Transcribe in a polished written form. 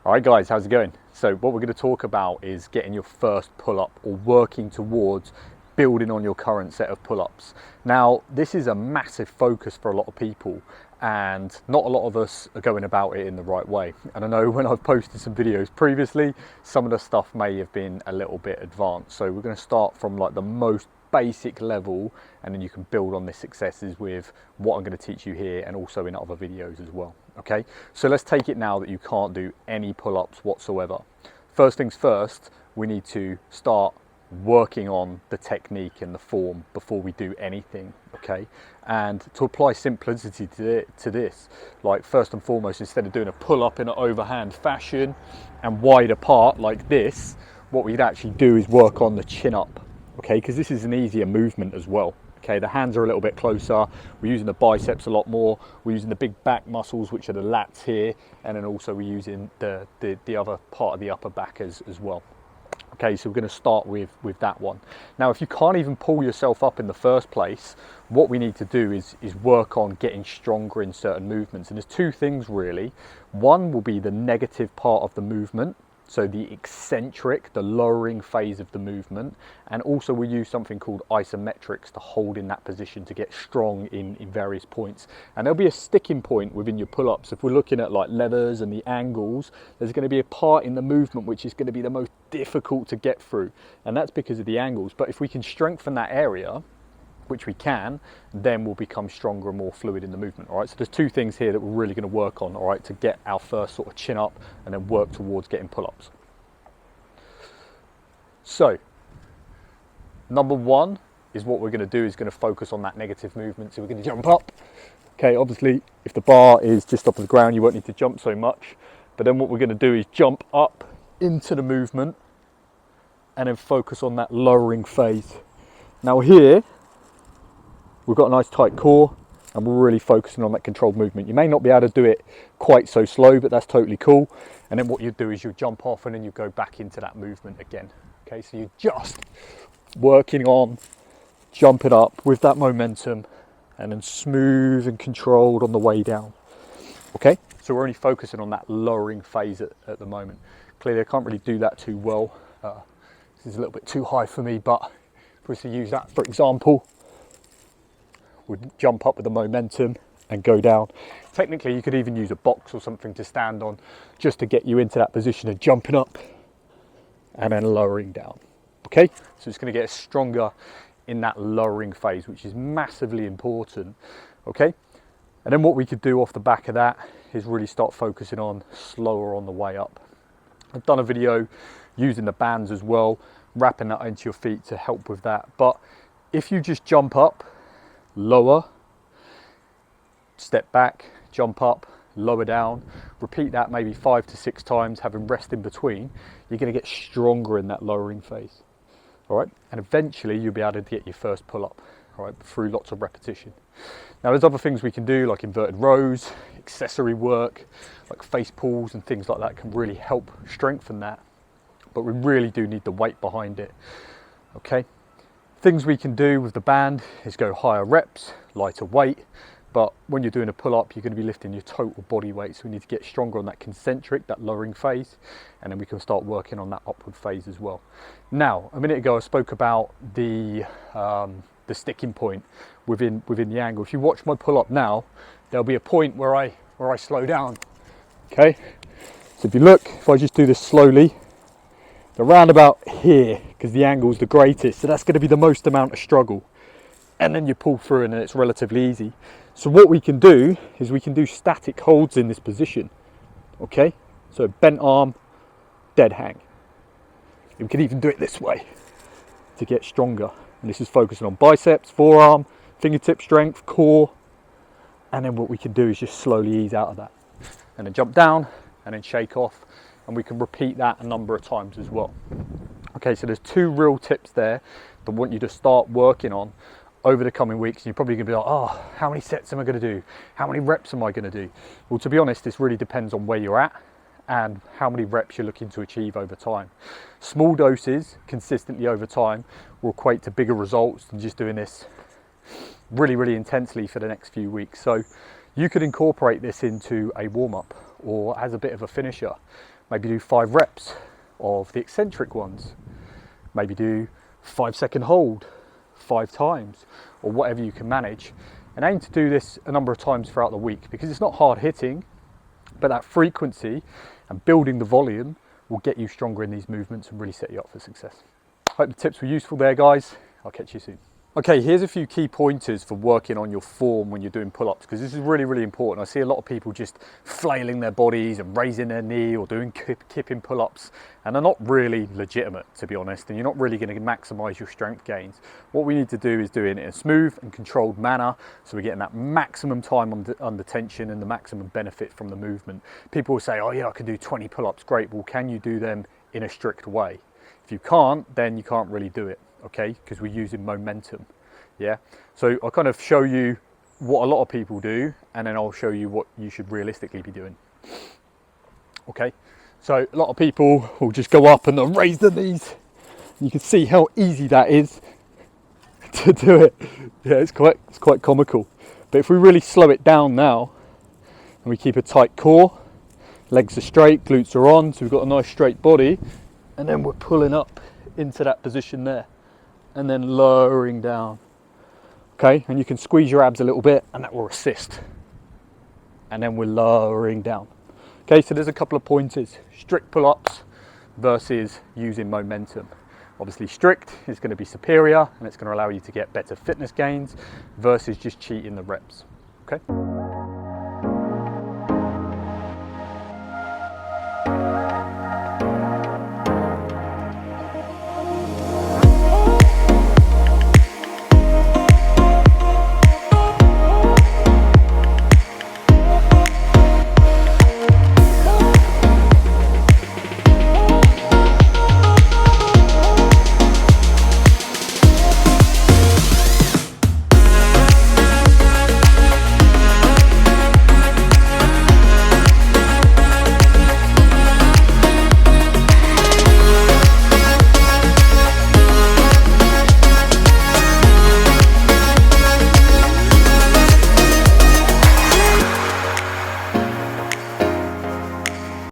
All right guys, how's it going? So what we're going to talk about is getting your first pull-up, or working towards building on your current set of pull-ups. Now, this is a massive focus for a lot of people, and not a lot of us are going about it in the right way. And I know when I've posted some videos previously, some of the stuff may have been a little bit advanced. So we're going to start from like the most basic level, and then you can build on the successes with what I'm going to teach you here and also in other videos as well. Okay, so let's take it now that you can't do any pull-ups whatsoever. First things first, we need to start working on the technique and the form before we do anything. Okay, and to apply simplicity to this, like first and foremost, instead of doing a pull-up in an overhand fashion and wide apart like this, what we'd actually do is work on the chin up. Okay, because this is an easier movement as well. Okay, the hands are a little bit closer, we're using the biceps a lot more, we're using the big back muscles, which are the lats here, and then also we're using the other part of the upper back as well. Okay, so we're going to start with that one. Now, if you can't even pull yourself up in the first place, what we need to do is work on getting stronger in certain movements. And there's two things really. One will be the negative part of the movement, so the eccentric, the lowering phase of the movement, and also we use something called isometrics to hold in that position to get strong in various points. And there'll be a sticking point within your pull-ups. If we're looking at like levers and the angles, there's going to be a part in the movement which is going to be the most difficult to get through, and that's because of the angles. But if we can strengthen that area, which we can, then we'll become stronger and more fluid in the movement. All right, so there's two things here that we're really going to work on, all right, to get our first sort of chin up and then work towards getting pull-ups. So number one is what we're going to do is going to focus on that negative movement. So we're going to jump up. Okay, obviously if the bar is just off the ground, you won't need to jump so much, but then what we're going to do is jump up into the movement and then focus on that lowering phase. Now here we've got a nice tight core and we're really focusing on that controlled movement. You may not be able to do it quite so slow, but that's totally cool. And then what you do is you jump off and then you go back into that movement again. Okay, so you're just working on jumping up with that momentum and then smooth and controlled on the way down. Okay, so we're only focusing on that lowering phase at the moment. Clearly I can't really do that too well. This is a little bit too high for me, but if we were to use that for example, would jump up with the momentum and go down. Technically you could even use a box or something to stand on just to get you into that position of jumping up and then lowering down. Okay, so it's going to get us stronger in that lowering phase, which is massively important. Okay, and then what we could do off the back of that is really start focusing on slower on the way up. I've done a video using the bands as well, wrapping that into your feet to help with that. But if you just jump up, lower, step back, jump up, lower down, repeat that maybe 5 to 6 times, having rest in between, you're going to get stronger in that lowering phase. All right, and eventually you'll be able to get your first pull-up, all right, through lots of repetition. Now there's other things we can do like inverted rows, accessory work, like face pulls and things like that can really help strengthen that, but we really do need the weight behind it. Okay, things we can do with the band is go higher reps, lighter weight, but when you're doing a pull-up, you're going to be lifting your total body weight. So we need to get stronger on that concentric, that lowering phase, and then we can start working on that upward phase as well. Now, a minute ago, I spoke about the sticking point within the angle. If you watch my pull-up now, there'll be a point where I slow down. Okay, so if you look, if I just do this slowly, around about here, because the angle is the greatest, so that's going to be the most amount of struggle, and then you pull through and it's relatively easy. So what we can do is we can do static holds in this position. Okay, so bent arm, dead hang. We can even do it this way to get stronger, and this is focusing on biceps, forearm, fingertip strength, core, and then what we can do is just slowly ease out of that and then jump down and then shake off, and we can repeat that a number of times as well. Okay, so there's two real tips there that I want you to start working on over the coming weeks. You're probably going to be like, oh, how many sets am I going to do? How many reps am I going to do? Well, to be honest, this really depends on where you're at and how many reps you're looking to achieve over time. Small doses consistently over time will equate to bigger results than just doing this really intensely for the next few weeks. So you could incorporate this into a warm-up or as a bit of a finisher. Maybe do 5 reps of the eccentric ones. Maybe do 5-second hold 5 times, or whatever you can manage. And aim to do this a number of times throughout the week, because it's not hard hitting, but that frequency and building the volume will get you stronger in these movements and really set you up for success. Hope the tips were useful there, guys. I'll catch you soon. Okay, here's a few key pointers for working on your form when you're doing pull-ups, because this is really, really important. I see a lot of people just flailing their bodies and raising their knee or doing kipping pull-ups, and they're not really legitimate, to be honest, and you're not really going to maximize your strength gains. What we need to do is do it in a smooth and controlled manner, so we're getting that maximum time under tension and the maximum benefit from the movement. People will say, oh yeah, I can do 20 pull-ups, great. Well, can you do them in a strict way? If you can't, then you can't really do it. Okay, because we're using momentum. Yeah, so I'll kind of show you what a lot of people do, and then I'll show you what you should realistically be doing. Okay, so a lot of people will just go up and they'll raise their knees. You can see how easy that is to do it. Yeah, it's quite comical. But if we really slow it down now and we keep a tight core, legs are straight, glutes are on, so we've got a nice straight body, and then we're pulling up into that position there, and then lowering down. Okay, and you can squeeze your abs a little bit, and that will assist. And then we're lowering down. Okay, so there's a couple of pointers. Strict pull-ups versus using momentum. Obviously strict is going to be superior, and it's going to allow you to get better fitness gains versus just cheating the reps. Okay.